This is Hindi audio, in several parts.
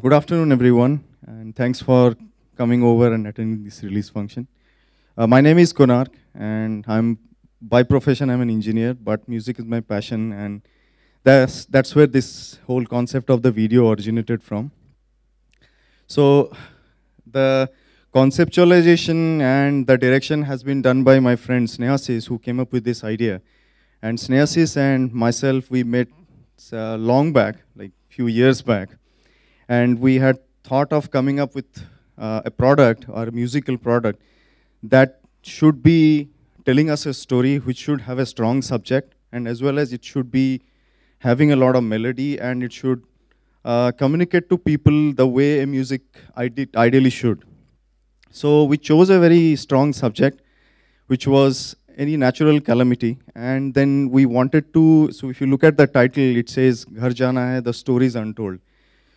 Good afternoon, everyone, and thanks for coming over and attending this release function. My name is Konark, and by profession I'm an engineer, but music is my passion, and that's where this whole concept of the video originated from. So the conceptualization and the direction has been done by my friend Snehasis, who came up with this idea. And Snehasis and myself, we met long back, like few years back, and we had thought of coming up with a product or a musical product that should be telling us a story which should have a strong subject, and as well as it should be having a lot of melody, and it should communicate to people the way a music ideally should. So we chose a very strong subject, which was any natural calamity. And then we wanted to, so if you look at the title, it says, Ghar Jana Hai, the story is untold.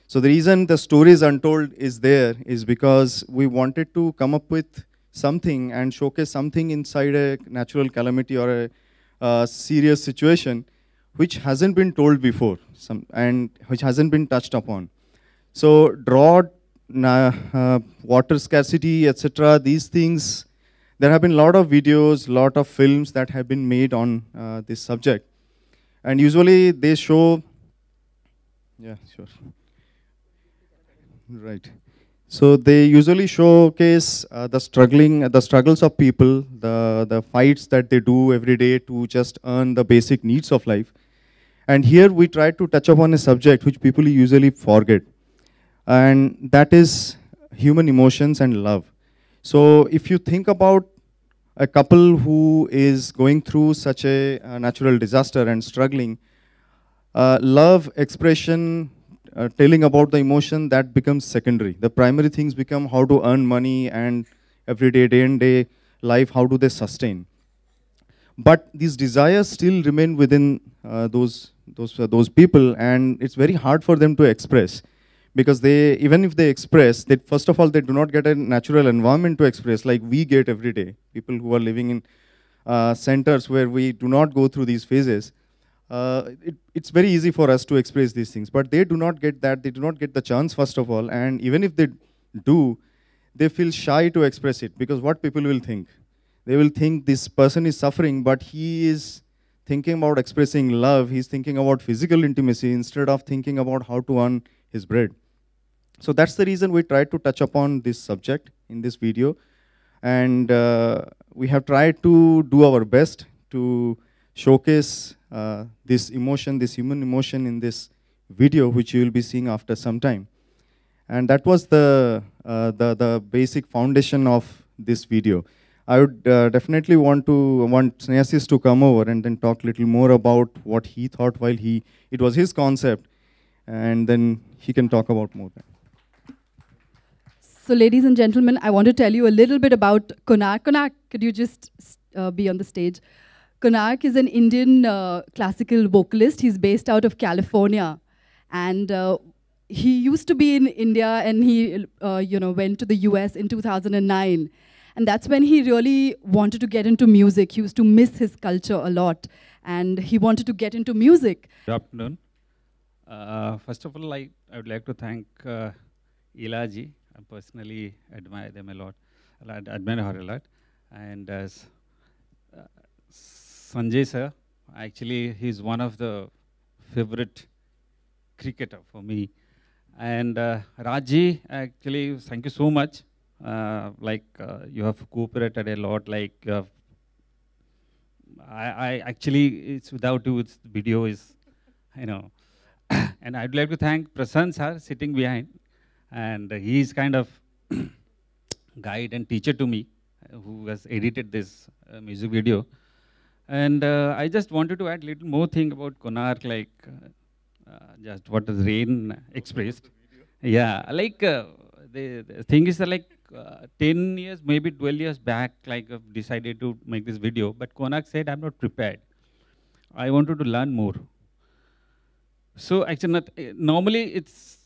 So the reason the story is untold is there is because we wanted to come up with something and showcase something inside a natural calamity or a serious situation which hasn't been told before and which hasn't been touched upon. So drought, water scarcity, etc., these things, there have been a lot of videos, lot of films that have been made on this subject. And usually they show, yeah, sure. Right. So they usually showcase the struggles of people, the fights that they do every day to just earn the basic needs of life. And here we try to touch upon a subject which people usually forget, and that is human emotions and love. So if you think about a couple who is going through such a natural disaster and struggling, love expression, telling about the emotion, that becomes secondary. The primary things become how to earn money and everyday, day and day life, how do they sustain. But these desires still remain within those people, and it's very hard for them to express, because they, even if they express, that first of all, they do not get a natural environment to express like we get every day. People who are living in centers where we do not go through these phases, it's very easy for us to express these things, but they do not get that. They do not get the chance, first of all, and even if they do, they feel shy to express it, because what people will think? They will think this person is suffering, but he is thinking about expressing love. He's thinking about physical intimacy instead of thinking about how to earn his bread. So that's the reason we tried to touch upon this subject in this video. And we have tried to do our best to showcase this emotion, this human emotion in this video, which you will be seeing after some time. And that was the basic foundation of this video. I would definitely want Snehasis to come over and then talk a little more about what he thought while it was his concept, and then he can talk about more. So ladies and gentlemen, I want to tell you a little bit about Konark. Konark, could you just be on the stage? Konark is an Indian classical vocalist. He's based out of California. And he used to be in India, and he went to the US in 2009. And that's when he really wanted to get into music. He used to miss his culture a lot, and he wanted to get into music. Good afternoon. First of all, I would like to thank Ilaji. I personally admire them a lot. I admire her a lot. And Sanjay sir, actually, he's one of the favorite cricketer for me. And Raji, actually, thank you so much. You have cooperated a lot. I actually, it's without you, it's video is, And I'd like to thank Prasanth sir sitting behind, and he's kind of guide and teacher to me, who has edited this music video. And I just wanted to add a little more thing about Konark, just what has Rain expressed. Yeah, the thing is that 10 years, maybe 12 years back, I've decided to make this video, but Konark said, I'm not prepared. I wanted to learn more. So actually, normally it's,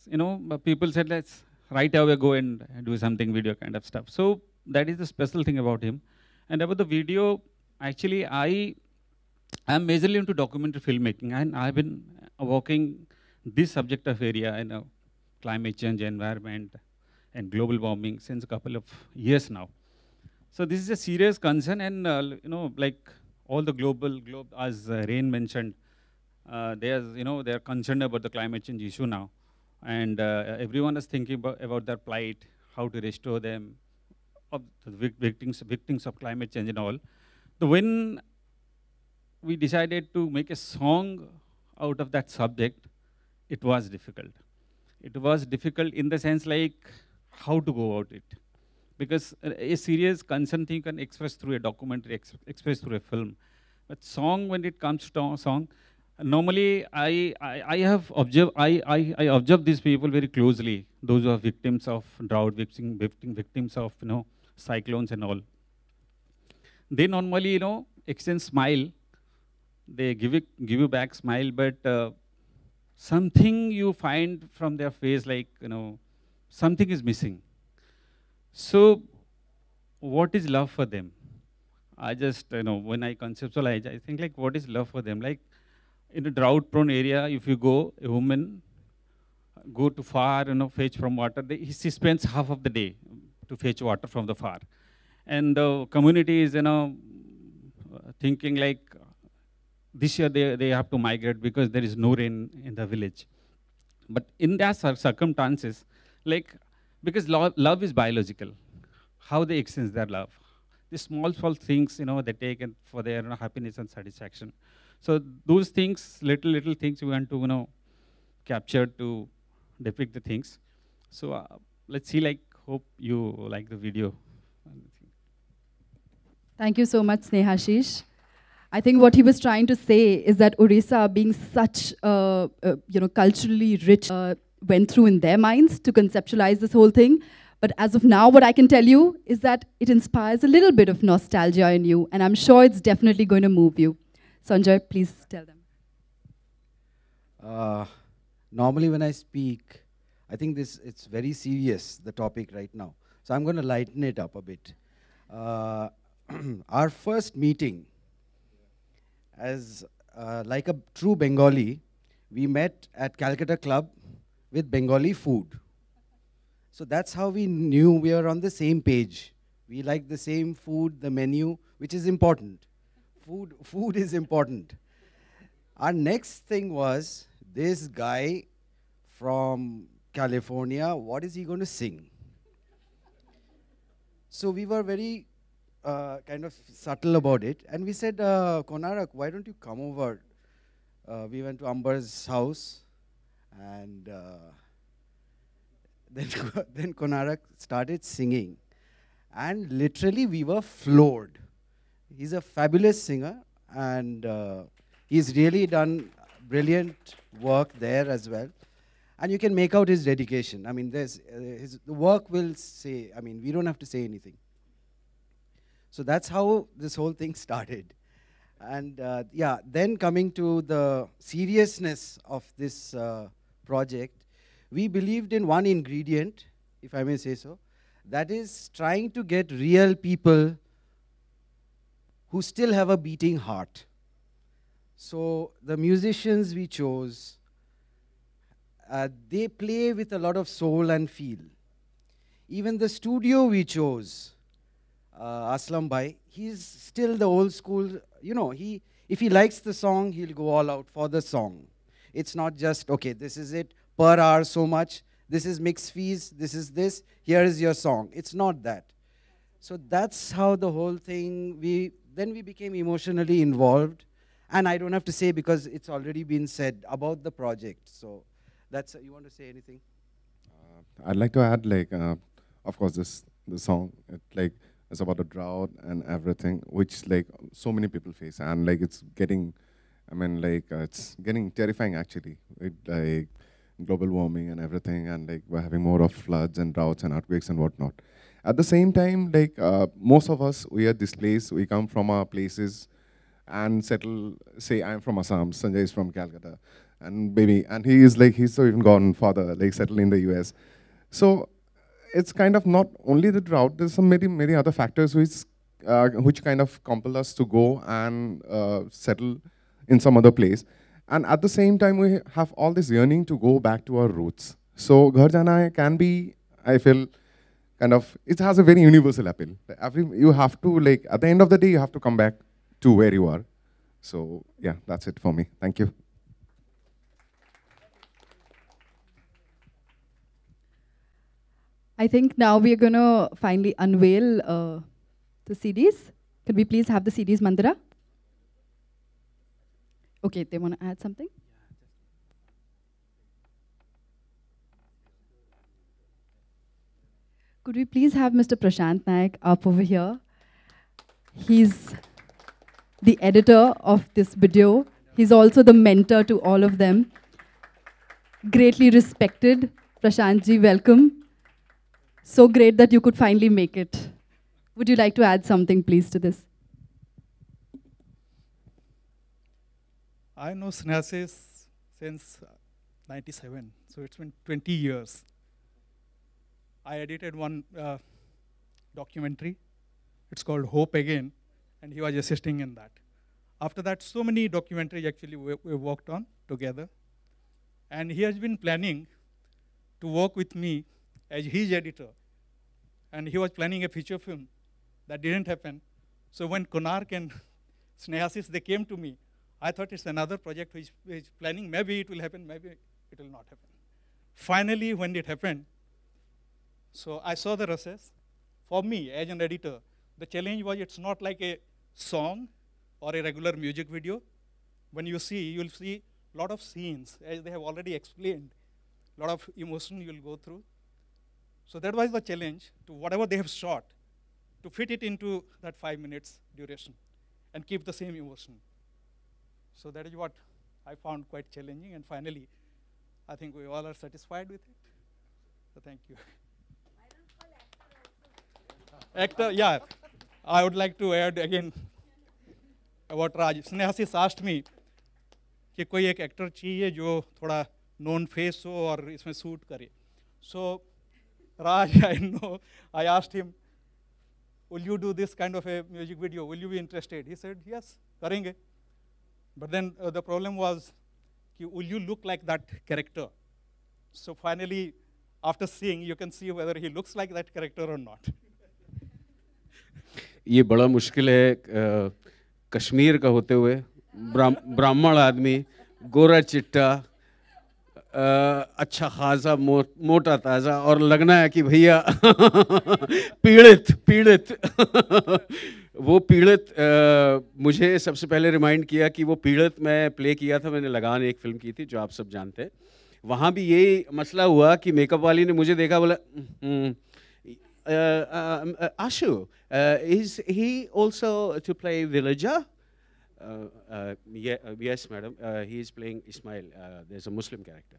people said, let's right away go and do something video kind of stuff. So that is the special thing about him. And about the video, actually, I am majorly into documentary filmmaking, and I've been working this subject of area climate change, environment, and global warming since a couple of years now. So this is a serious concern, and like all the globe, as Rain mentioned, they're concerned about the climate change issue now, and everyone is thinking about their plight, how to restore them, of the victims of climate change and all. So when we decided to make a song out of that subject, it was difficult. It was difficult in the sense like how to go about it. Because a serious concern thing can express through a documentary, express through a film. But song, when it comes to song, normally I have observed, I observe these people very closely, those who are victims of drought, victims of, cyclones and all. They normally, extend smile, they give you back smile, but something you find from their face, like, something is missing. So what is love for them? I just, when I conceptualize, I think like, what is love for them? Like in a drought prone area, if you go, a woman go to far, fetch from water, she spends half of the day to fetch water from the far. And the community is, thinking like, this year they have to migrate because there is no rain in the village. But in that circumstances, like, because love is biological, how they extend their love. The small things, they take it for their happiness and satisfaction. So those things, little things we want to, capture to depict the things. So let's see, like, hope you like the video. Thank you so much, Snehashish. I think what he was trying to say is that Orissa, being such, culturally rich, went through in their minds to conceptualize this whole thing. But as of now, what I can tell you is that it inspires a little bit of nostalgia in you, and I'm sure it's definitely going to move you. Sanjay, please tell them. Normally when I speak, I think it's very serious, the topic right now. So I'm going to lighten it up a bit. Our first meeting, as like a true Bengali, we met at Calcutta Club with Bengali food. So that's how we knew we were on the same page. We like the same food, the menu, which is important. Food is important. Our next thing was this guy from California, what is he going to sing? So we were very kind of subtle about it. And we said, Konarak, why don't you come over? We went to Ambar's house, and then Konarak started singing. And literally we were floored. He's a fabulous singer, and he's really done brilliant work there as well. And you can make out his dedication. I mean, the work will say, I mean, we don't have to say anything. So that's how this whole thing started. And yeah, then coming to the seriousness of this project, we believed in one ingredient, if I may say so, that is trying to get real people who still have a beating heart. So the musicians we chose, they play with a lot of soul and feel. Even the studio we chose, Aslam Bhai, he's still the old school, if he likes the song, he'll go all out for the song. It's not just, okay, this is it, per hour so much, this is mix fees, this is this, here is your song. It's not that. So that's how the whole thing, then we became emotionally involved. And I don't have to say because it's already been said about the project. So that's, you want to say anything? I'd like to add, like, of course, the song, it's about a drought and everything, which like so many people face, and like it's getting, it's getting terrifying actually, with like global warming and everything, and like we're having more of floods and droughts and earthquakes and whatnot. At the same time, like most of us, we are displaced. We come from our places and settle. Say I'm from Assam, Sanjay is from Calcutta, and he's so even gone farther, like settle in the US. So it's kind of not only the drought, there's some many other factors which kind of compel us to go and settle in some other place. And at the same time, we have all this yearning to go back to our roots. So Ghar Jana Hai can be, I feel, kind of, it has a very universal appeal. You have to, like, at the end of the day, you have to come back to where you are. So yeah, that's it for me. Thank you. I think now we are going to finally unveil the CDs. Could we please have the CDs, Mandira? Okay, they want to add something? Could we please have Mr. Prashant Naik up over here? He's the editor of this video. He's also the mentor to all of them. Greatly respected. Prashant ji, welcome. So great that you could finally make it. Would you like to add something, please, to this? I know Snehasys since 97, so it's been 20 years. I edited one documentary. It's called Hope Again, and he was assisting in that. After that, so many documentaries actually we worked on together. And he has been planning to work with me as his editor. And he was planning a feature film. That didn't happen. So when Konark and Snehasys, they came to me, I thought it's another project which is planning. Maybe it will happen, maybe it will not happen. Finally, when it happened, so I saw the process. For me, as an editor, the challenge was it's not like a song or a regular music video. When you see, you'll see a lot of scenes, as they have already explained. A lot of emotion you'll go through. So that was the challenge, to whatever they have shot, to fit it into that 5 minutes duration and keep the same emotion. So that is what I found quite challenging, and finally, I think we all are satisfied with it. So thank you. Actor, yeah. I would like to add again about Raj. Snehasys asked me कि कोई एक एक्टर चाहिए जो थोड़ा known face हो और इसमें सूट करे. So Raj, I know, I asked him, will you do this kind of a music video? Will you be interested? He said, yes, करेंगे. But then the problem was, will you look like that character? So finally, after seeing, you can see whether he looks like that character or not. ये बड़ा मुश्किल है कश्मीर का होते हुए ब्राह्मण आदमी गोरा चिट्टा अच्छा खासा मोटा ताज़ा और लगना है कि भैया पीड़ित वो पीड़ित मुझे सबसे पहले रिमाइंड किया कि वो पीड़ित मैं प्ले किया था, मैंने लगान एक फिल्म की थी जो आप सब जानते हैं. वहाँ भी यही मसला हुआ कि मेकअप वाली ने मुझे देखा, बोला Ashu, is he also to play villager? Yes, madam. He is playing Ismail. There's a Muslim character.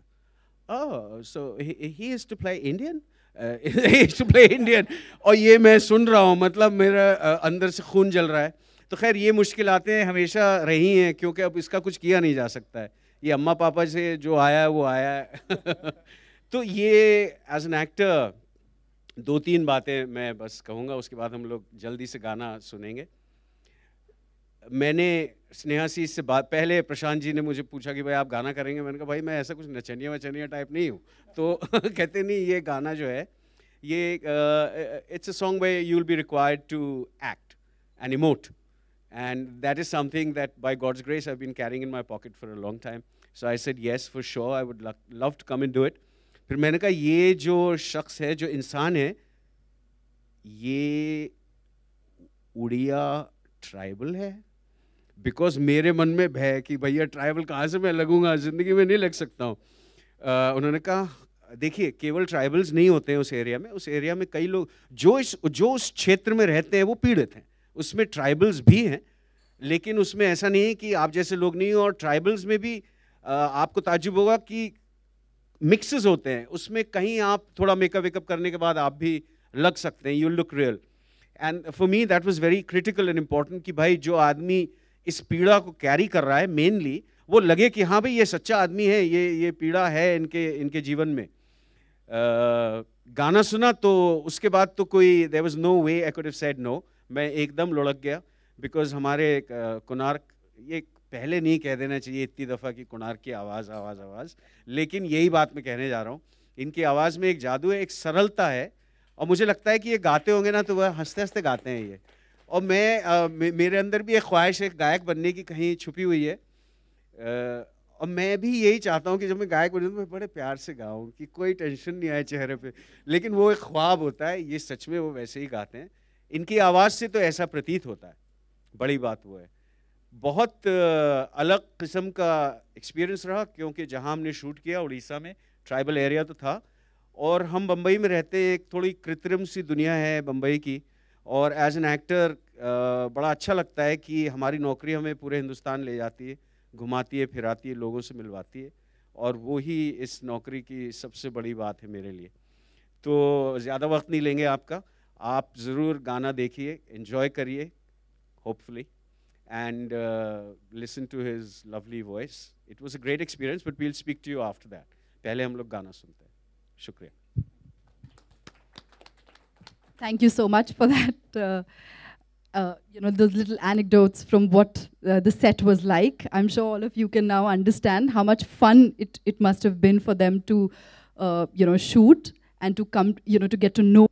Oh, so he is to play Indian? He is to play Indian. और ये मैं सुन रहा हूँ, मतलब मेरा अंदर से खून जल रहा है. तो खैर ये मुश्किलातें हमेशा रही हैं, क्योंकि अब इसका कुछ किया नहीं जा सकता है. ये अम्मा पापा से जो आया है वो आया है. तो ये एज एन एक्टर 2-3 बातें मैं बस कहूँगा, उसके बाद हम लोग जल्दी से गाना सुनेंगे. मैंने स्नेहासीस से बात, पहले प्रशांत जी ने मुझे पूछा कि भाई आप गाना करेंगे. मैंने कहा भाई मैं ऐसा कुछ नचनिया वचनिया टाइप नहीं हूँ. तो कहते नहीं, ये गाना जो है ये it's a song where you will be required to act and emote, and that is something that by God's grace I have been carrying in my pocket for a long time. So I said yes for sure, I would love to come and do it. फिर मैंने कहा ये जो शख्स है, जो इंसान है, ये उड़िया ट्राइबल है. बिकॉज मेरे मन में भय कि भैया ट्राइबल कहाँ से मैं लगूंगा, ज़िंदगी में नहीं लग सकता हूँ. उन्होंने कहा देखिए केवल ट्राइबल्स नहीं होते हैं उस एरिया में. उस एरिया में कई लोग जो उस क्षेत्र में रहते हैं वो पीड़ित हैं. उसमें ट्राइबल्स भी हैं, लेकिन उसमें ऐसा नहीं है कि आप जैसे लोग नहीं हो. और ट्राइबल्स में भी आपको ताज्जुब होगा कि मिक्सेस होते हैं. उसमें कहीं आप थोड़ा मेकअप वेकअप करने के बाद आप भी लग सकते हैं, you look real. And for me that was very critical and important कि भाई जो आदमी इस पीड़ा को कैरी कर रहा है मेनली, वो लगे कि हाँ भाई ये सच्चा आदमी है, ये पीड़ा है इनके जीवन में. गाना सुना तो उसके बाद तो कोई there was no way I could have said no. मैं एकदम लुढ़क गया, बिकॉज हमारे कोणार्क, ये पहले नहीं कह देना चाहिए इतनी दफ़ा कि कोणार्क की आवाज़, लेकिन यही बात मैं कहने जा रहा हूँ. इनकी आवाज़ में एक जादू है, एक सरलता है, और मुझे लगता है कि ये गाते होंगे ना तो वह हंसते हंसते गाते हैं ये। और मेरे अंदर भी एक ख्वाहिश है गायक बनने की, कहीं छुपी हुई है। और मैं भी यही चाहता हूँ कि जब मैं गायक बनूँ तो मैं बड़े प्यार से गाऊँ, कि कोई टेंशन नहीं आए चेहरे पे। लेकिन वो एक ख्वाब होता है, ये सच में वो वैसे ही गाते हैं। इनकी आवाज़ से तो ऐसा प्रतीत होता है, बड़ी बात वो है। बहुत अलग किस्म का एक्सपीरियंस रहा, क्योंकि जहाँ हमने शूट किया उड़ीसा में, ट्राइबल एरिया तो था, और हम बम्बई में रहते हैं, एक थोड़ी कृत्रिम सी दुनिया है बम्बई की। और एज एन एक्टर बड़ा अच्छा लगता है कि हमारी नौकरी हमें पूरे हिंदुस्तान ले जाती है, घुमाती है, फिराती है, लोगों से मिलवाती है, और वो ही इस नौकरी की सबसे बड़ी बात है मेरे लिए। तो ज़्यादा वक्त नहीं लेंगे आपका, आप ज़रूर गाना देखिए, एंजॉय करिए, hopefully, and listen to his lovely voice. It was a great experience, but we'll speak to you after that. पहले हम लोग गाना सुनते हैं। शुक्रिया। Thank you so much for that. Those little anecdotes from what the set was like. I'm sure all of you can now understand how much fun it must have been for them to, shoot and to come, to get to know.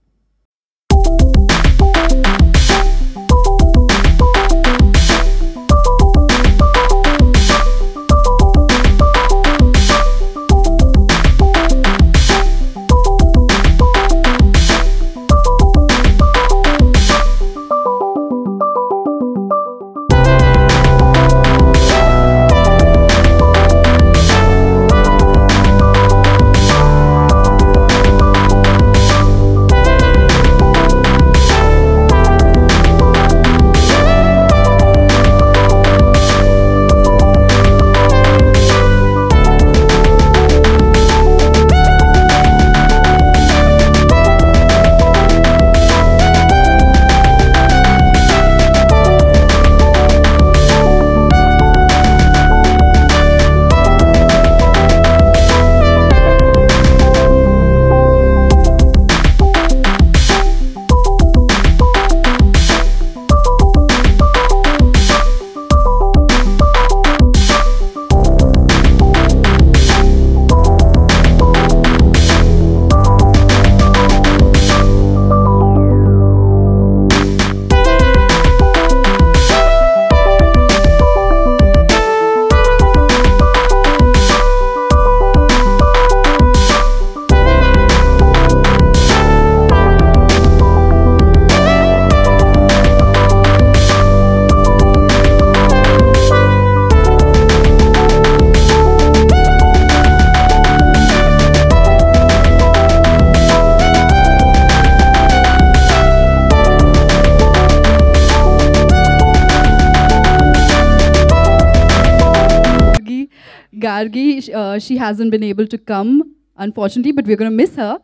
Gargi, she hasn't been able to come, unfortunately, but we're going to miss her.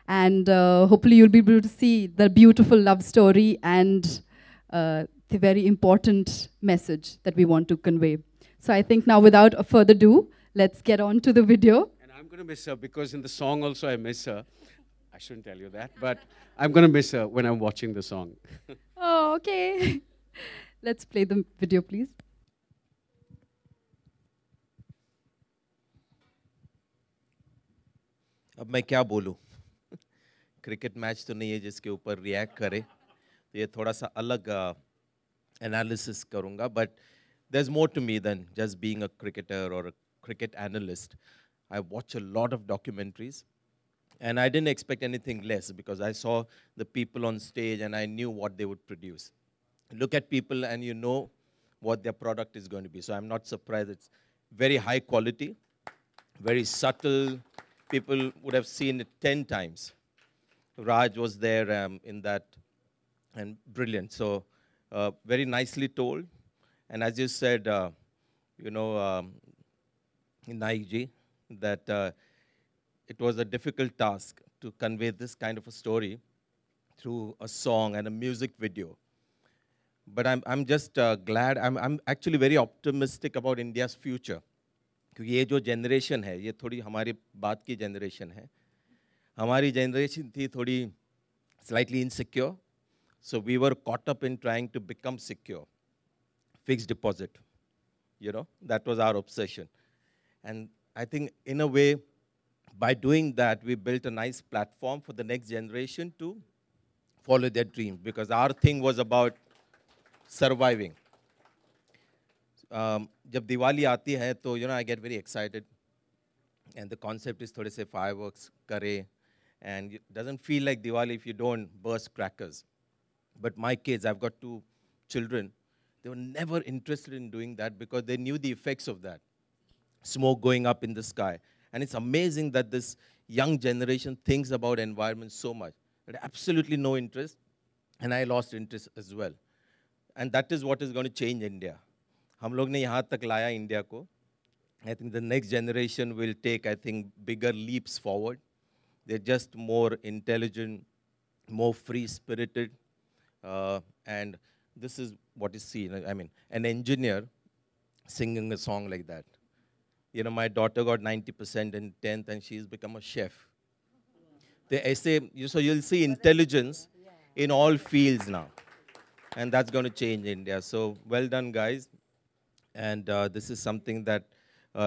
And hopefully you'll be able to see the beautiful love story and the very important message that we want to convey. So I think now, without further ado, let's get on to the video. And I'm going to miss her because in the song also I miss her. I shouldn't tell you that, but I'm going to miss her when I'm watching the song. Oh, okay. Let's play the video, please. अब मैं क्या बोलूं? क्रिकेट मैच तो नहीं है जिसके ऊपर रिएक्ट करे, तो ये थोड़ा सा अलग एनालिसिस करूंगा. But there is more to me than just being a cricketer और a cricket analyst. I watch a lot of documentaries and I didn't expect anything less because I saw the people on stage and I knew what they would produce. Look at people and you know what their product is going to be. So I'm not surprised. It's very high quality, very subtle. People would have seen it 10 times. Raj was there in that, and brilliant. So very nicely told. And as you said, Naik ji, that it was a difficult task to convey this kind of a story through a song and a music video. But I'm just glad, I'm actually very optimistic about India's future. क्योंकि ये जो जनरेशन है, ये थोड़ी हमारे बाद की जनरेशन है. हमारी जनरेशन थी थोड़ी slightly insecure. So we were caught up in trying to become secure. Fixed deposit, that was our obsession. And I think in a way, by doing that, we built a nice platform for the next generation to follow their dreams, because our thing was about surviving. जब दिवाली आती है तो I get very excited, and the concept is थोड़े से fireworks करे, and it doesn't feel like Diwali if you don't burst crackers. But my kids, I've got 2 children, they were never interested in doing that because they knew the effects of that. Smoke going up in the sky. And it's amazing that this young generation thinks about environment so much. But absolutely no interest, and I lost interest as well. And that is what is going to change India. हम लोग ने यहाँ तक लाया India को. I think the next generation will take, I think, bigger leaps forward. They're just more intelligent, more free-spirited, and this is what is seen. I mean, an engineer singing a song like that. My daughter got 90% in 10th, and she's become a chef. So you'll see intelligence in all fields now, and that's going to change India. So well done, guys. And this is something that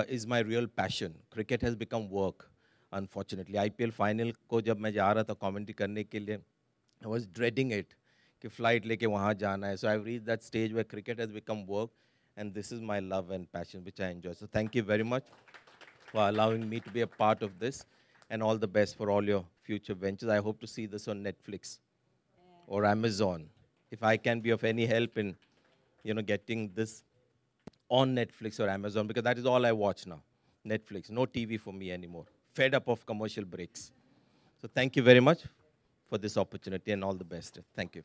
is my real passion. Cricket has become work, unfortunately. IPL final को जब मैं जा रहा था commentary करने के लिए, I was dreading it कि flight लेके वहाँ जाना है. So I've reached that stage where cricket has become work, and this is my love and passion, which I enjoy. So thank you very much for allowing me to be a part of this, and all the best for all your future ventures. I hope to see this on Netflix or Amazon. If I can be of any help in, getting this on Netflix or Amazon, because that is all I watch now. Netflix, no TV for me anymore. Fed up of commercial breaks. So thank you very much for this opportunity, and all the best. Thank you.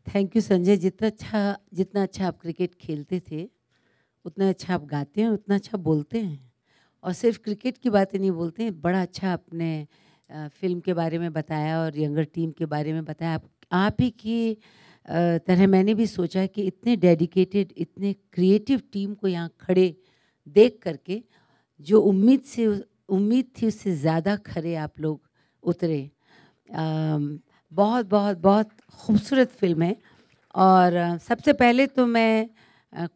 Thank you Sanjay. जितना अच्छा आप क्रिकेट खेलते थे, उतना अच्छा आप गाते हैं, उतना अच्छा बोलते हैं. और सिर्फ क्रिकेट की बातें नहीं बोलते हैं, बड़ा अच्छा आपने फिल्म के बारे में बताया और यंगर टीम के बारे में बताया. आप ही की तरह मैंने भी सोचा कि इतने डेडिकेटेड, इतने क्रिएटिव टीम को यहाँ खड़े देख करके जो उम्मीद थी उससे ज़्यादा खरे आप लोग उतरे. बहुत बहुत बहुत खूबसूरत फिल्म है. और सबसे पहले तो मैं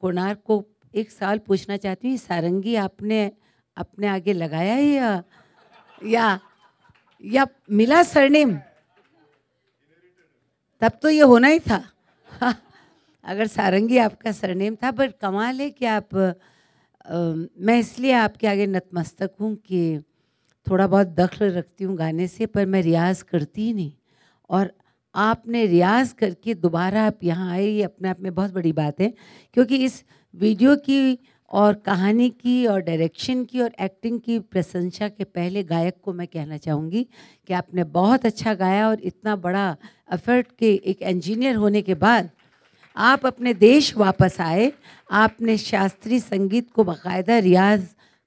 कोणार्क को एक सवाल पूछना चाहती हूँ. सारंगी आपने अपने आगे लगाया है या मिला सरनेम? तब तो ये होना ही था अगर सारंगी आपका सरनेम था. बट कमाल है कि आप मैं इसलिए आपके आगे नतमस्तक हूँ कि थोड़ा बहुत दखल रखती हूँ गाने से, पर मैं रियाज़ करती ही नहीं. और आपने रियाज़ करके दोबारा आप यहाँ आए, ये अपने आप में बहुत बड़ी बात है. क्योंकि इस वीडियो की और कहानी की और डायरेक्शन की और एक्टिंग की प्रशंसा के पहले गायक को मैं कहना चाहूँगी कि आपने बहुत अच्छा गाया. और इतना बड़ा एफर्ट के एक इंजीनियर होने के बाद आप अपने देश वापस आए. आपने शास्त्रीय संगीत को बाकायदा रियाज़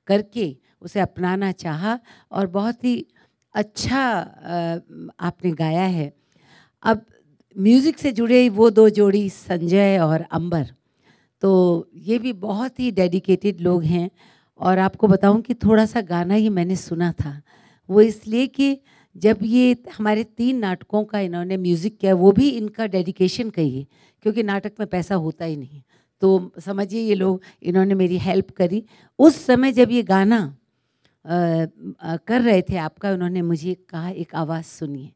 करके उसे अपनाना चाहा और बहुत ही अच्छा आपने गाया है. अब म्यूज़िक से जुड़े वो 2 जोड़ी संजय और अंबर, तो ये भी बहुत ही डेडिकेटेड लोग हैं. और आपको बताऊं कि थोड़ा सा गाना ये मैंने सुना था, वो इसलिए कि जब ये हमारे 3 नाटकों का इन्होंने म्यूज़िक किया, वो भी इनका डेडिकेशन का ही है, क्योंकि नाटक में पैसा होता ही नहीं. तो समझिए ये लोग, इन्होंने मेरी हेल्प करी. उस समय जब ये गाना कर रहे थे आपका, उन्होंने मुझे कहा एक आवाज़ सुनिए,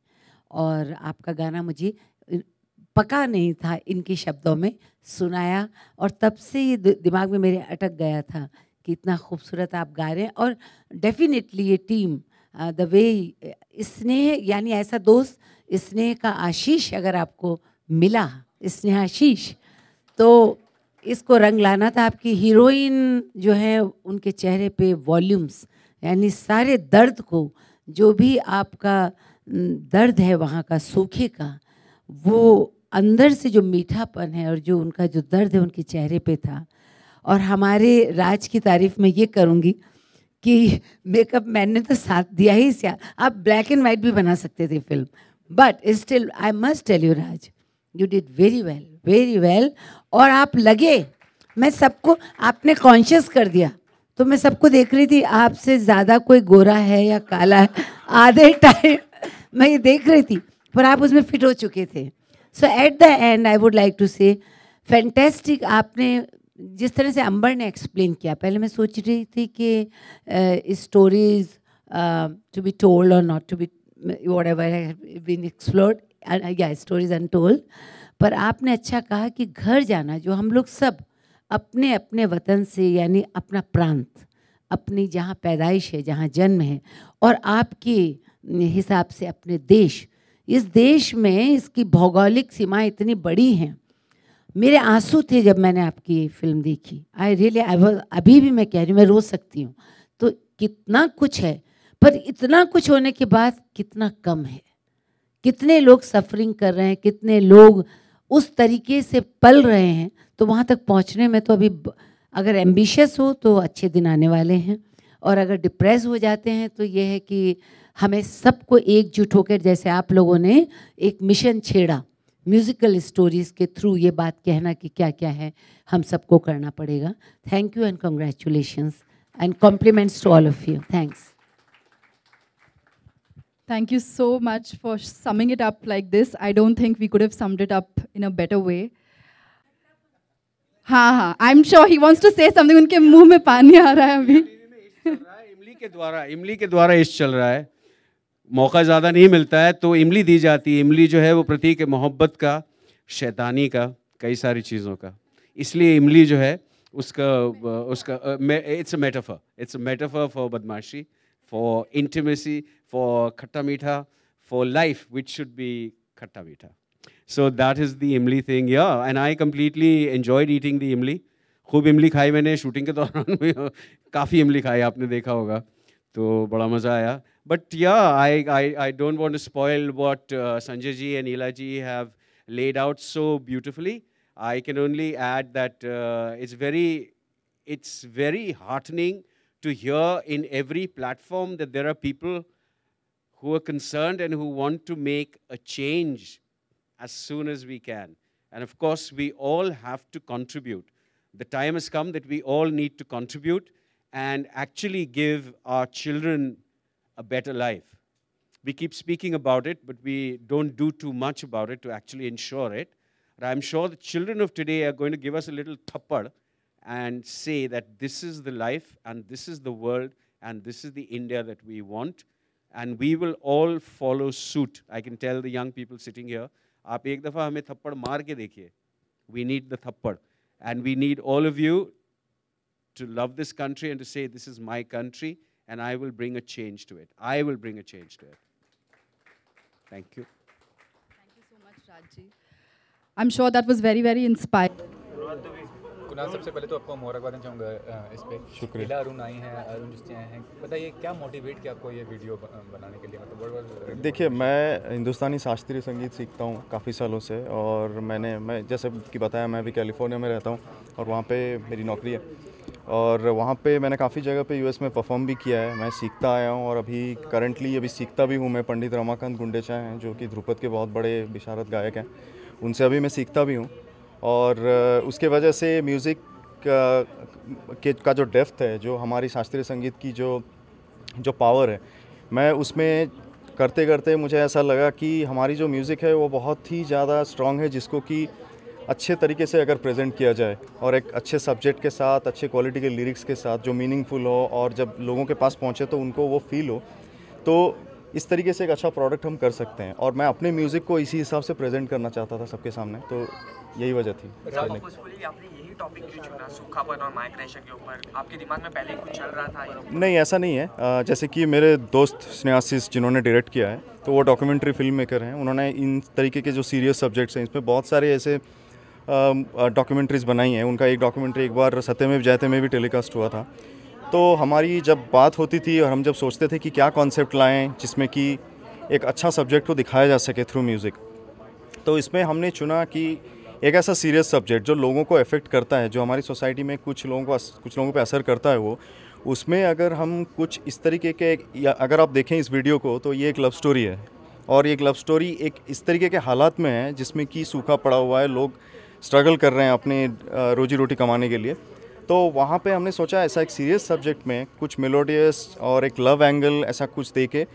और आपका गाना मुझे पका नहीं था इनके शब्दों में सुनाया. और तब से ये दिमाग में मेरे अटक गया था कि इतना खूबसूरत आप गा रहे हैं. और डेफिनेटली ये टीम द वे स्नेह, यानी ऐसा दोस्त, स्नेह का आशीष अगर आपको मिला, स्नेह आशीष, तो इसको रंग लाना था. आपकी हीरोइन जो है उनके चेहरे पे वॉल्यूम्स, यानी सारे दर्द को, जो भी आपका दर्द है वहाँ का सूखे का, वो अंदर से जो मीठापन है और जो उनका जो दर्द है उनके चेहरे पे था. और हमारे राज की तारीफ में ये करूँगी कि मेकअप मैन ने तो साथ दिया ही. आप ब्लैक एंड वाइट भी बना सकते थे film, but still I must tell you Raj, you did very well, very well. और आप लगे, मैं सबको आपने कॉन्शियस कर दिया. तो मैं सबको देख रही थी, आपसे ज़्यादा कोई गोरा है या काला है, आधे टाइम मैं ये देख रही थी, पर आप उसमें फिट हो चुके थे. So at the end I would like to say fantastic. आपने जिस तरह से अंबर ने एक्सप्लेन किया, पहले मैं सोच रही थी कि स्टोरीज टू बी टोल्ड और not to be whatever have been explored, या स्टोरीज अनटोल्ड, पर आपने अच्छा कहा कि घर जाना, जो हम लोग सब अपने अपने वतन से, यानी अपना प्रांत, अपनी जहाँ पैदाइश है, जहाँ जन्म है, और आपके हिसाब से अपने देश, इस देश में इसकी भौगोलिक सीमाएं इतनी बड़ी हैं। मेरे आंसू थे जब मैंने आपकी फिल्म देखी। अभी भी मैं कह रही हूँ, मैं रो सकती हूँ। तो कितना कुछ है, पर इतना कुछ होने के बाद कितना कम है, कितने लोग सफरिंग कर रहे हैं, कितने लोग उस तरीके से पल रहे हैं। तो वहाँ तक पहुँचने में तो अभी, अगर एम्बिशियस हो तो अच्छे दिन आने वाले हैं, और अगर डिप्रेस हो जाते हैं तो ये है कि हमें सबको एकजुट होकर, जैसे आप लोगों ने एक मिशन छेड़ा म्यूज़िकल स्टोरीज़ के थ्रू, ये बात कहना कि क्या क्या है, हम सबको करना पड़ेगा। Thank you and congratulations and compliments to all of you. Thanks. Thank you so much for summing it up like this. I don't think we could have summed it up in a better way. हाँ, I'm sure he wants to say something. उनके मुंह में पानी आ रहा है अभी। इमली के द्वारा इश्क चल रहा है। मौका ज़्यादा नहीं मिलता है तो इमली दी जाती है। इमली जो है वो प्रतीक है मोहब्बत का, शैतानी का, कई सारी चीज़ों का। इसलिए इमली जो है उसका इट्स अ मेटाफर फॉर बदमाशी, for intimacy, for khatta meetha, for life which should be khatta meetha. So that is the imli thing, yeah. And I completely enjoyed eating the imli. खूब इमली खाई मैंने शूटिंग के दौरान में, काफ़ी इमली खाई, आपने देखा होगा, तो बड़ा मज़ा आया. But yeah, I don't want to spoil what Sanjay ji and Ila ji have laid out so beautifully. I can only add that it's very heartening to hear in every platform that there are people who are concerned and who want to make a change as soon as we can. And of course, we all have to contribute. The time has come that we all need to contribute and actually give our children a better life. We keep speaking about it, but we don't do too much about it to actually ensure it. But I'm sure the children of today are going to give us a little thappad and say that this is the life and this is the world and this is the India that we want, and we will all follow suit. I can tell the young people sitting here, आप एक दफ़ा हमें थप्पड़ मार के देखिए. We need the thappad, and we need all of you to love this country and to say this is my country and I will bring a change to it. I will bring a change to it. Thank you. Thank you so much, Rajji. I'm sure that was very, very inspiring. Kunal, सबसे पहले तो आपको मुबारकबाद देना चाहूँगा इस पे। शुक्रिया। अरुण आई हैं, अरुण जिससे आए हैं, बताइए क्या मोटिवेट किया आपको ये वीडियो बनाने के लिए? मतलब देखिए, मैं हिंदुस्तानी शास्त्रीय संगीत सीखता हूँ काफ़ी सालों से, और मैं जैसे कि बताया, मैं भी कैलिफोर्निया में रहता हूँ और वहाँ पे मेरी नौकरी है, और वहाँ पे मैंने काफ़ी जगह पे यूएस में परफॉर्म भी किया है। मैं सीखता आया हूँ और अभी करंटली अभी सीखता भी हूँ। मैं पंडित रमाकांत गुंडेचा हैं, जो कि ध्रुपद के बहुत बड़े विशारद गायक हैं, उनसे अभी मैं सीखता भी हूँ। और उसके वजह से म्यूज़िक का जो डेप्थ है, जो हमारी शास्त्रीय संगीत की जो पावर है, मैं उसमें करते करते मुझे ऐसा लगा कि हमारी जो म्यूज़िक है वो बहुत ही ज़्यादा स्ट्रॉन्ग है, जिसको कि अच्छे तरीके से अगर प्रेजेंट किया जाए और एक अच्छे सब्जेक्ट के साथ, अच्छे क्वालिटी के लिरिक्स के साथ, जो मीनिंगफुल हो और जब लोगों के पास पहुँचे तो उनको वो फील हो, तो इस तरीके से एक अच्छा प्रोडक्ट हम कर सकते हैं। और मैं अपने म्यूज़िक को इसी हिसाब से प्रेजेंट करना चाहता था सबके सामने, तो यही वजह थी। आपने यही टॉपिक क्यों चुना, सूखापन और माइग्रेशन के ऊपर? आपके दिमाग में पहले कुछ चल रहा था? नहीं, ऐसा नहीं है। जैसे कि मेरे दोस्त स्नेहाशीष जिन्होंने डायरेक्ट किया है, तो वो डॉक्यूमेंट्री फिल्म मेकर हैं। उन्होंने इन तरीके के जो सीरियस सब्जेक्ट्स हैं, इसमें बहुत सारे ऐसे डॉक्यूमेंट्रीज़ बनाई हैं। उनका एक डॉक्यूमेंट्री एक बार सत्यमेव जयते में भी टेलीकास्ट हुआ था। तो हमारी जब बात होती थी और हम जब सोचते थे कि क्या कॉन्सेप्ट लाएं जिसमें कि एक अच्छा सब्जेक्ट को दिखाया जा सके थ्रू म्यूज़िक, तो इसमें हमने चुना कि एक ऐसा सीरियस सब्जेक्ट जो लोगों को अफेक्ट करता है, जो हमारी सोसाइटी में कुछ लोगों पे असर करता है, वो उसमें अगर हम कुछ इस तरीके के, या अगर आप देखें इस वीडियो को, तो ये एक लव स्टोरी है, और ये लव स्टोरी एक इस तरीके के हालात में है जिसमें कि सूखा पड़ा हुआ है, लोग स्ट्रगल कर रहे हैं अपने रोजी रोटी कमाने के लिए। तो वहाँ पे हमने सोचा ऐसा एक सीरियस सब्जेक्ट में कुछ मेलोडियस और एक लव एंगल ऐसा कुछ दे के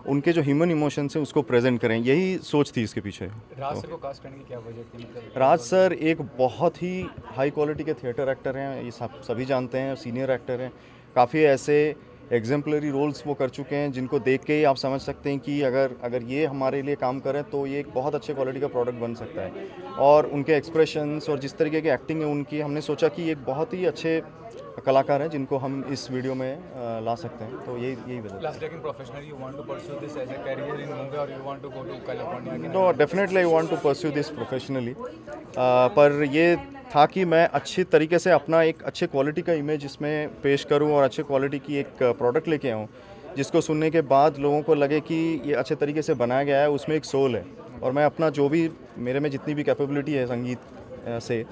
उनके जो ह्यूमन इमोशंस हैं उसको प्रेजेंट करें, यही सोच थी इसके पीछे। राज सर को कास्ट करने की क्या वजह थी? मतलब राज सर एक बहुत ही हाई क्वालिटी के थिएटर एक्टर हैं, ये सभी जानते हैं, सीनियर एक्टर हैं, काफ़ी ऐसे एग्जाम्पलरी रोल्स वो कर चुके हैं जिनको देख के ही आप समझ सकते हैं कि अगर ये हमारे लिए काम करें तो ये एक बहुत अच्छे क्वालिटी का प्रोडक्ट बन सकता है। और उनके एक्सप्रेशंस और जिस तरीके की एक्टिंग है उनकी, हमने सोचा कि एक बहुत ही अच्छे कलाकार हैं जिनको हम इस वीडियो में ला सकते हैं, तो यही वजह। Last like in professional, you want to pursue this as a career in Mumbai or you want to go to California? No, definitely I want to pursue this professionally. पर ये था कि मैं अच्छी तरीके से अपना एक अच्छे क्वालिटी का इमेज इसमें पेश करूं और अच्छे क्वालिटी की एक प्रोडक्ट लेके आऊं जिसको सुनने के बाद लोगों को लगे कि ये अच्छे तरीके से बनाया गया है, उसमें एक सोल है। और मैं अपना जो भी मेरे में जितनी भी कैपेबिलिटी है संगीत से,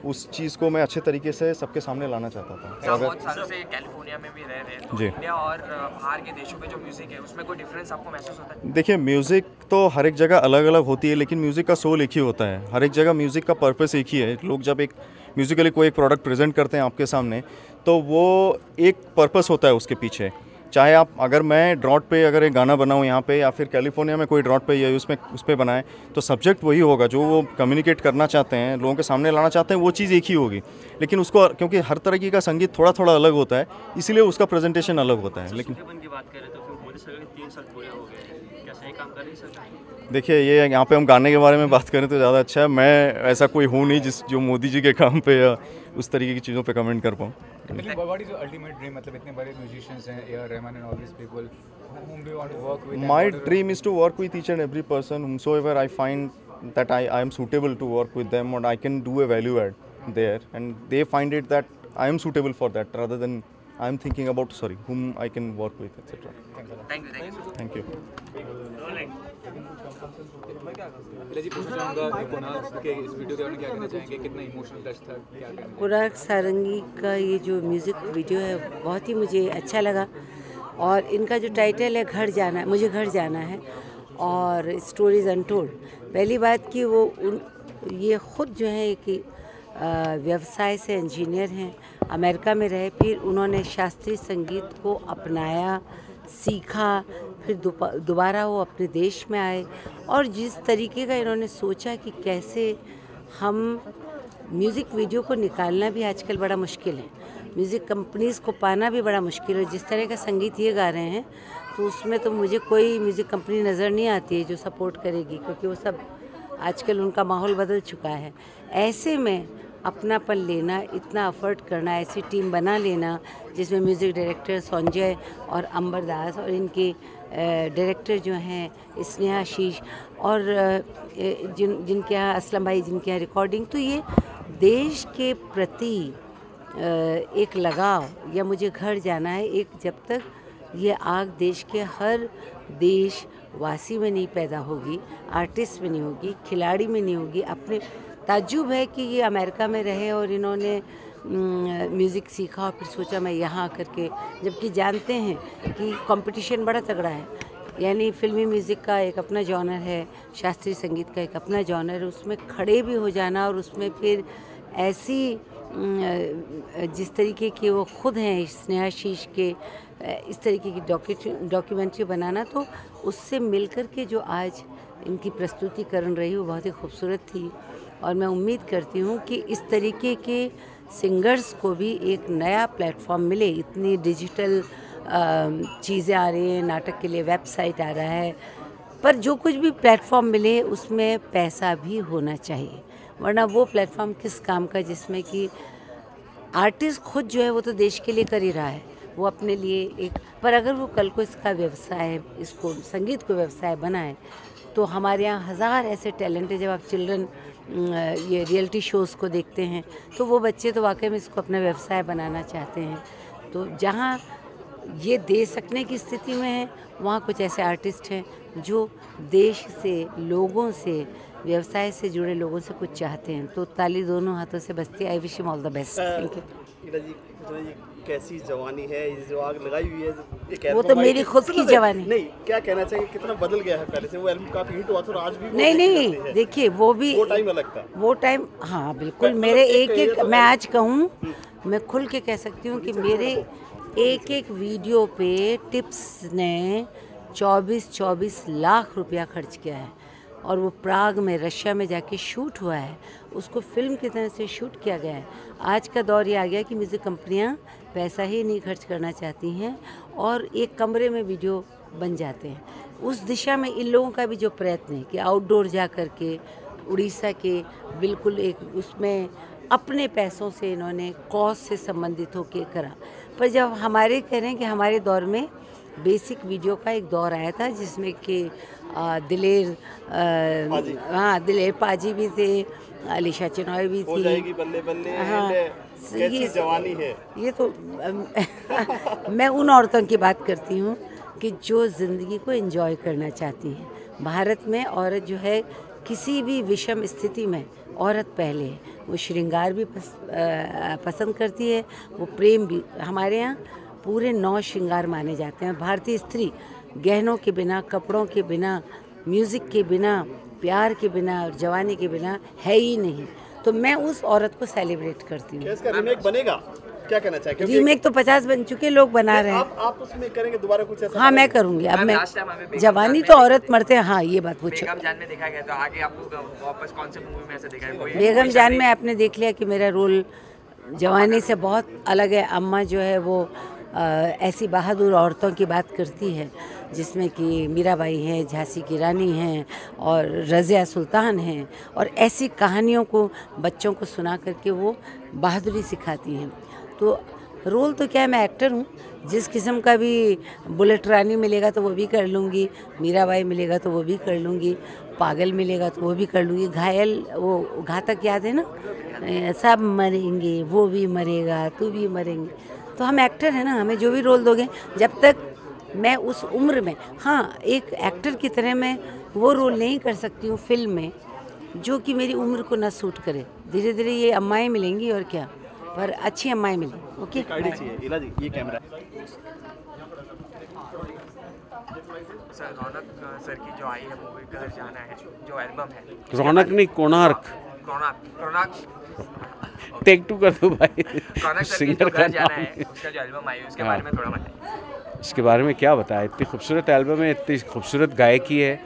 उस चीज़ को मैं अच्छे तरीके से सबके सामने लाना चाहता था। सर, बहुत सालों से कैलिफोर्निया में भी रह रहे हैं, तो जी, इंडिया और बाहर के देशों में जो म्यूज़िक है उसमें कोई डिफरेंस आपको महसूस होता है? देखिए, म्यूज़िक तो हर एक जगह अलग अलग होती है, लेकिन म्यूज़िक का सोल एक ही होता है। हर एक जगह म्यूज़िक का पर्पस एक ही है। लोग जब एक म्यूज़िकली कोई एक प्रोडक्ट प्रेजेंट करते हैं आपके सामने, तो वो एक पर्पस होता है उसके पीछे। चाहे आप, अगर मैं ड्रॉट पे अगर एक गाना बनाऊँ यहाँ पे, या फिर कैलिफोर्निया में कोई ड्रॉट पे या उस पर बनाए, तो सब्जेक्ट वही होगा जो वो कम्युनिकेट करना चाहते हैं, लोगों के सामने लाना चाहते हैं, वो चीज़ एक ही होगी। लेकिन उसको, क्योंकि हर तरीके का संगीत थोड़ा थोड़ा अलग होता है, इसीलिए उसका प्रेजेंटेशन अलग होता है। लेकिन की बात करें तो फिर मोदी सरकार के 3 साल पूरे हो गए, क्या सही काम कर रही है सरकार? देखिए, ये यहाँ पे हम गाने के बारे में बात करें तो ज़्यादा अच्छा है। मैं ऐसा कोई हूँ नहीं जो मोदी जी के काम पे या उस तरीके की चीज़ों पे कमेंट कर पाऊँ। What is your ultimate dream? मतलब इतने बड़े musicians हैं, A.R. Rahman and all these people, whom do you want to work with? My dream is to work with each and every person, whomsoever I find that I am suitable to work with them, or I can do a value add there, and they find it that I am suitable for that, rather than I am thinking about whom I can work with, etc. Thank you. जी, पूछना चाहूँगा कि कुणाल के इस वीडियो के बारे में क्या कहना चाहेंगे? कितना इमोशनल टच था, क्या कहना? कुणाल सारंगी का ये जो म्यूज़िक वीडियो है बहुत ही मुझे अच्छा लगा, और इनका जो टाइटल है घर जाना है, मुझे घर जाना है, और स्टोरीज अनटोल्ड। पहली बात कि वो ये ख़ुद जो है कि व्यवसाय से इंजीनियर हैं, अमेरिका में रहे, फिर उन्होंने शास्त्रीय संगीत को अपनाया, सीखा, फिर दोबारा वो अपने देश में आए, और जिस तरीके का इन्होंने सोचा कि कैसे हम म्यूज़िक वीडियो को निकालना भी आजकल बड़ा मुश्किल है, म्यूज़िक कंपनीज़ को पाना भी बड़ा मुश्किल है। जिस तरह का संगीत ये गा रहे हैं तो उसमें तो मुझे कोई म्यूज़िक कंपनी नज़र नहीं आती है जो सपोर्ट करेगी, क्योंकि वो सब आजकल उनका माहौल बदल चुका है। ऐसे में अपनापन लेना, इतना एफर्ट करना, ऐसी टीम बना लेना जिसमें म्यूज़िक डायरेक्टर संजय और अंबर दास, और इनके डायरेक्टर जो हैं स्नेहा शीश, और जिनके यहाँ असलम भाई, जिनके यहाँ रिकॉर्डिंग, तो ये देश के प्रति एक लगाव, या मुझे घर जाना है, एक जब तक ये आग देश के हर देशवासी में नहीं पैदा होगी, आर्टिस्ट में नहीं होगी, खिलाड़ी में नहीं होगी। अपने ताज्जुब है कि ये अमेरिका में रहे और इन्होंने म्यूज़िक सीखा और फिर सोचा मैं यहाँ आकर के, जबकि जानते हैं कि कंपटीशन बड़ा तगड़ा है। यानी फिल्मी म्यूज़िक का एक अपना जॉनर है, शास्त्रीय संगीत का एक अपना जॉनर है, उसमें खड़े भी हो जाना और उसमें फिर ऐसी जिस तरीके के वो खुद हैं स्नेहा शीश के, इस तरीके की डॉक्यूमेंट्री बनाना, तो उससे मिलकर के जो आज इनकी प्रस्तुतिकरण रही वो बहुत ही खूबसूरत थी। और मैं उम्मीद करती हूँ कि इस तरीके के सिंगर्स को भी एक नया प्लेटफॉर्म मिले। इतनी डिजिटल चीज़ें आ रही हैं, नाटक के लिए वेबसाइट आ रहा है, पर जो कुछ भी प्लेटफॉर्म मिले उसमें पैसा भी होना चाहिए, वरना वो प्लेटफॉर्म किस काम का जिसमें कि आर्टिस्ट खुद जो है वो तो देश के लिए कर ही रहा है, वो अपने लिए एक, पर अगर वो कल को इसका व्यवसाय, इसको संगीत को व्यवसाय बनाए, तो हमारे यहाँ हज़ार ऐसे टैलेंट है। जब आप चिल्ड्रन ये रियलिटी शोज़ को देखते हैं तो वो बच्चे तो वाकई में इसको अपना व्यवसाय बनाना चाहते हैं। तो जहाँ ये दे सकने की स्थिति में है, वहाँ कुछ ऐसे आर्टिस्ट हैं जो देश से, लोगों से, व्यवसाय से जुड़े लोगों से कुछ चाहते हैं। तो ताली दोनों हाथों से बजती है। I wish him all the best. Thank you. कैसी जवानी है, ये जो आग लगाई हुई है, वो तो मेरी खुद की जवानी। नहीं, क्या कहना चाहिए, कितना बदल गया है पहले से? वो एल्बम काफी हिट हुआ था और आज भी नहीं, देखिए वो भी वो टाइम अलग था, वो टाइम, हाँ बिल्कुल। मेरे एक मैं आज कहूँ, मैं खुल के कह सकती हूँ कि मेरे एक वीडियो पे टिप्स ने 24 लाख रुपया खर्च किया है और वो प्राग में रशिया में जाके शूट हुआ है। उसको फिल्म की तरह से शूट किया गया है। आज का दौर ये आ गया कि म्यूज़िक कंपनियां पैसा ही नहीं खर्च करना चाहती हैं और एक कमरे में वीडियो बन जाते हैं। उस दिशा में इन लोगों का भी जो प्रयत्न है कि आउटडोर जा कर के उड़ीसा के बिल्कुल एक उसमें अपने पैसों से इन्होंने कॉज से संबंधित होकर करा। पर जब हमारे कह रहे हैं कि हमारे दौर में बेसिक वीडियो का एक दौर आया था जिसमें कि दिलेर दिलेर पाजी भी थे, अलीशा चिनॉय भी थी। जाएगी बल्ले बल्ले, हाँ, कैसी जवानी है। ये तो मैं उन औरतों की बात करती हूँ कि जो ज़िंदगी को एंजॉय करना चाहती हैं। भारत में औरत जो है किसी भी विषम स्थिति में औरत पहले है। वो श्रृंगार भी पसंद करती है, वो प्रेम भी। हमारे यहाँ पूरे 9 श्रृंगार माने जाते हैं। भारतीय स्त्री गहनों के बिना, कपड़ों के बिना, म्यूज़िक के बिना, प्यार के बिना और जवानी के बिना है ही नहीं। तो मैं उस औरत को सेलिब्रेट करती हूँ। इसका रीमेक बनेगा? क्या कहना चाहिए? रीमेक तो 50 बन चुके लोग बना रहे हैं। आप उसमें करेंगे दोबारा कुछ ऐसा? हाँ, मैं करूँगी। अब मैं जवानी तो औरत मरते हैं। हाँ, ये बात पूछो। बेगम जान में देखा गया, तो आगे आपको वापस कौन से मूवी में ऐसा देखा है? बेगम जान में आपने देख लिया कि मेरा रोल जवानी से बहुत अलग है। अम्मा जो है वो ऐसी बहादुर औरतों की बात करती है जिसमें कि मीराबाई हैं, झांसी की रानी हैं और रज़िया सुल्तान हैं, और ऐसी कहानियों को बच्चों को सुना करके वो बहादुरी सिखाती हैं। तो रोल तो क्या है, मैं एक्टर हूँ। जिस किस्म का भी बुलेट रानी मिलेगा तो वो भी कर लूँगी, मीराबाई मिलेगा तो वो भी कर लूँगी, पागल मिलेगा तो वो भी कर लूँगी, घायल वो घातक याद है ना, सब मरेंगे, वो भी मरेगा, तू भी मरेंगे। तो हम एक्टर हैं ना, हमें जो भी रोल दोगे, जब तक मैं उस उम्र में, हाँ, एक एक्टर की तरह मैं वो रोल नहीं कर सकती हूँ फिल्म में जो कि मेरी उम्र को ना सूट करे। धीरे धीरे ये अम्माएँ मिलेंगी और क्या, पर अच्छी अम्माएँ मिलेंगी। ओके, इला जी, ये कैमरा सर, रौनक सर की जो आई है मूवी घर जाना है, जो एल्बम है, रौनक नहीं, कोणार्क। टेक 2 कर दो भाई। रौनक सर की जो घर जाना है, उसका जो एल्बम आई है उसके बारे में थोड़ा बताइए। इसके बारे में क्या बताएं? इतनी खूबसूरत एल्बम है, इतनी खूबसूरत गायकी है,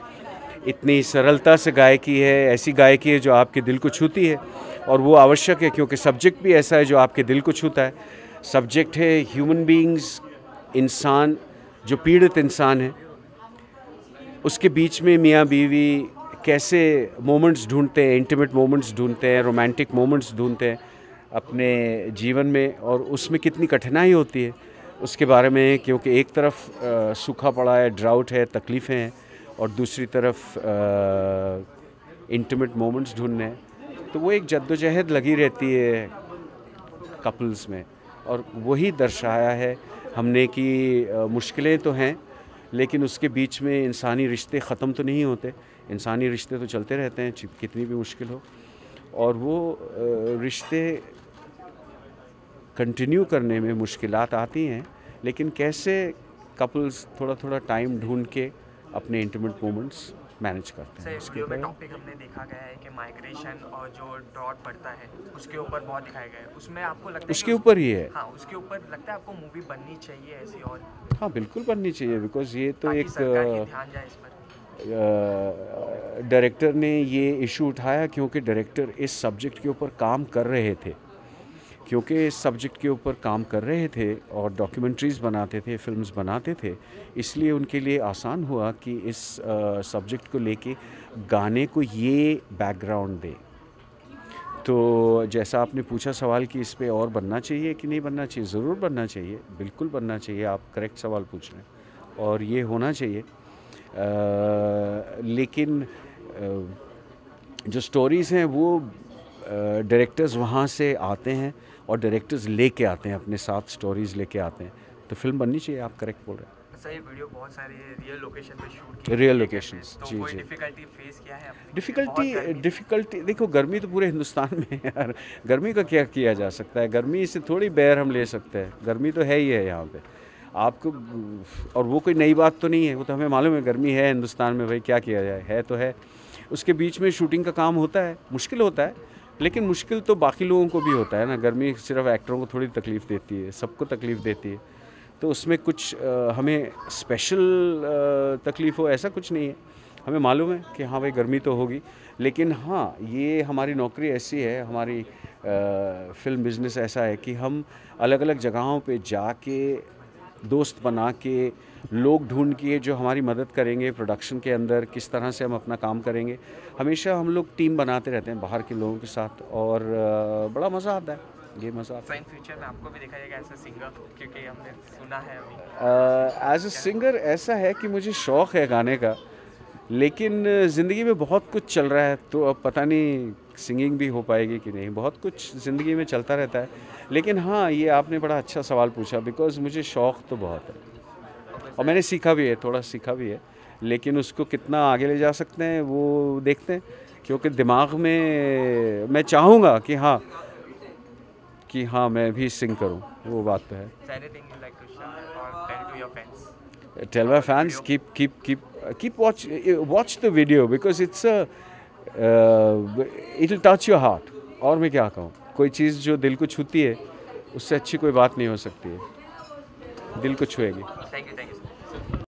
इतनी सरलता से गायकी है, ऐसी गायकी है जो आपके दिल को छूती है। और वो आवश्यक है क्योंकि सब्जेक्ट भी ऐसा है जो आपके दिल को छूता है। सब्जेक्ट है ह्यूमन बीइंग्स, इंसान जो पीड़ित इंसान है, उसके बीच में मियाँ बीवी कैसे मोमेंट्स ढूंढते हैं, इंटीमेट मोमेंट्स ढूंढते हैं, रोमांटिक मोमेंट्स ढूंढते हैं अपने जीवन में, और उसमें कितनी कठिनाई होती है उसके बारे में। क्योंकि एक तरफ सूखा पड़ा है, ड्राउट है, तकलीफ़ें हैं, और दूसरी तरफ इंटीमेट मोमेंट्स ढूंढने हैं। तो वो एक जद्दोजहद लगी रहती है कपल्स में, और वही दर्शाया है हमने कि मुश्किलें तो हैं, लेकिन उसके बीच में इंसानी रिश्ते ख़त्म तो नहीं होते। इंसानी रिश्ते तो चलते रहते हैं कितनी भी मुश्किल हो, और वो रिश्ते कंटिन्यू करने में मुश्किलात आती हैं, लेकिन कैसे कपल्स थोड़ा थोड़ा टाइम ढूंढ के अपने इंटीमेट मोमेंट्स मैनेज करते हैं। सर, वीडियो में टॉपिक हमने देखा गया है कि माइग्रेशन और जो ड्रॉट बढ़ता है उसके ऊपर बहुत दिखाया गया है। उसमें आपको लगता है उसके ऊपर ही है? हाँ, उसके ऊपर लगता है आपको मूवी बननी चाहिए ऐसी? और हाँ, बिल्कुल बननी चाहिए, बिकॉज ये तो एक ध्यान जाए इस पर। डायरेक्टर ने ये इशू उठाया क्योंकि डायरेक्टर इस सब्जेक्ट के ऊपर काम कर रहे थे, क्योंकि इस सब्जेक्ट के ऊपर काम कर रहे थे और डॉक्यूमेंट्रीज़ बनाते थे, फिल्म्स बनाते थे, इसलिए उनके लिए आसान हुआ कि इस सब्जेक्ट को लेके गाने को ये बैकग्राउंड दे। तो जैसा आपने पूछा सवाल कि इस पे और बनना चाहिए कि नहीं बनना चाहिए, ज़रूर बनना चाहिए, बिल्कुल बनना चाहिए। आप करेक्ट सवाल पूछ रहे हैं और ये होना चाहिए। लेकिन जो स्टोरीज़ हैं वो डायरेक्टर्स वहाँ से आते हैं और डायरेक्टर्स लेके आते हैं, अपने साथ स्टोरीज़ लेके आते हैं, तो फिल्म बननी चाहिए। आप करेक्ट बोल रहे हैं। सर, ये वीडियो बहुत सारे रियल लोकेशन पे शूट की, रियल लोकेशंस, तो जी कोई जी। डिफिकल्टी फेस किया है? डिफ़िकल्टी देखो, गर्मी तो पूरे हिंदुस्तान में है यार, गर्मी का क्या किया जा सकता है? गर्मी से थोड़ी बैर हम ले सकते हैं, गर्मी तो है ही है यहाँ पे आपको। और वो कोई नई बात तो नहीं है, वो तो हमें मालूम है गर्मी है हिंदुस्तान में, भाई क्या किया जाए, है तो है। उसके बीच में शूटिंग का काम होता है, मुश्किल होता है, लेकिन मुश्किल तो बाकी लोगों को भी होता है ना। गर्मी सिर्फ एक्टरों को थोड़ी तकलीफ़ देती है, सबको तकलीफ़ देती है। तो उसमें कुछ हमें स्पेशल तकलीफ़ हो ऐसा कुछ नहीं है। हमें मालूम है कि हाँ भाई गर्मी तो होगी, लेकिन हाँ ये हमारी नौकरी ऐसी है, हमारी फिल्म बिजनेस ऐसा है कि हम अलग अलग जगहों पे जाके दोस्त बना के लोग ढूंढ के जो हमारी मदद करेंगे प्रोडक्शन के अंदर, किस तरह से हम अपना काम करेंगे। हमेशा हम लोग टीम बनाते रहते हैं बाहर के लोगों के साथ और बड़ा मज़ा आता है, ये मज़ा आता है। इन फ्यूचर में आपको भी देखा जाएगा एज अ सिंगर, क्योंकि हमने सुना है अभी एज अ सिंगर ऐसा है कि मुझे शौक़ है गाने का, लेकिन ज़िंदगी में बहुत कुछ चल रहा है तो अब पता नहीं सिंगिंग भी हो पाएगी कि नहीं। बहुत कुछ ज़िंदगी में चलता रहता है, लेकिन हाँ ये आपने बड़ा अच्छा सवाल पूछा, बिकॉज़ मुझे शौक़ तो बहुत है और मैंने सीखा भी है, थोड़ा सीखा भी है, लेकिन उसको कितना आगे ले जा सकते हैं वो देखते हैं। क्योंकि दिमाग में मैं चाहूँगा कि हाँ मैं भी सिंग करूँ, वो बात तो है। Tell my fans, keep watch the video because it'll touch your heart. और मैं क्या कहूँ, कोई चीज़ जो दिल को छूती है उससे अच्छी कोई बात नहीं हो सकती है, दिल को छुएगी। Thank you